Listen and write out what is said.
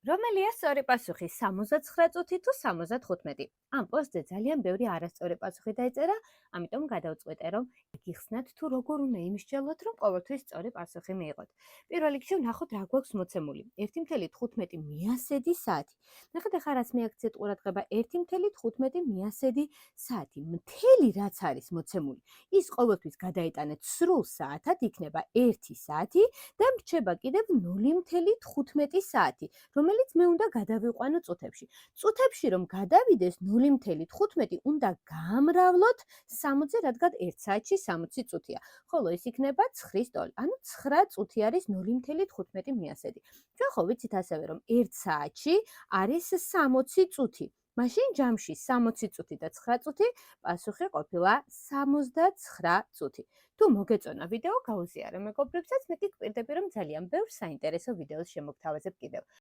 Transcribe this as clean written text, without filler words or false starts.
რომელია სწორი პასუხი 69 წუთი თუ 75? ამ პოსტზე ძალიან ბევრი არასწორი პასუხი დაიწერა, ამიტომ გადავწყვეტე, რომ გიხსნათ თუ როგორ უნდა იმსჯელოთ, რომ ყოველთვის სწორი პასუხი მიიღოთ. პირველ რიგში ვნახოთ რა გვაქვს მოცემული. 1.15 მიასედი საათი. ნახეთ ახლა რაც მიაქციეთ ყურადღება 1.15 მიასედი საათი. მთელი რაც არის მოცემული, ის ყოველთვის გადაიტანეთ სრულ საათად, იქნება 1 საათი და მრჩება კიდევ 0.15 საათი, რომელიც მე უნდა გადავიყვანო წუთებში. წუთებში რომ გადავიდეს 0.15 უნდა გამრავლოთ 60-ზე, რადგან 1 საათში 60 წუთია. ხოლო ეს იქნება 9 ტოლი. ანუ 9 წუთი არის 0.15 მიასედი. ჩვენ ხო ვიცით ასევე რომ 1 საათში არის 60 წუთი. მაშინ ჯამში 60 წუთი და 9 წუთი პასუხი ყოფილა 69 წუთი. თუ მოგეწონა ვიდეო, გაუზიარე მეგობრებსაც, მე კი გვპირდები რომ ძალიან ბევრ საინტერესო ვიდეოს შემოგთავაზებ კიდევ.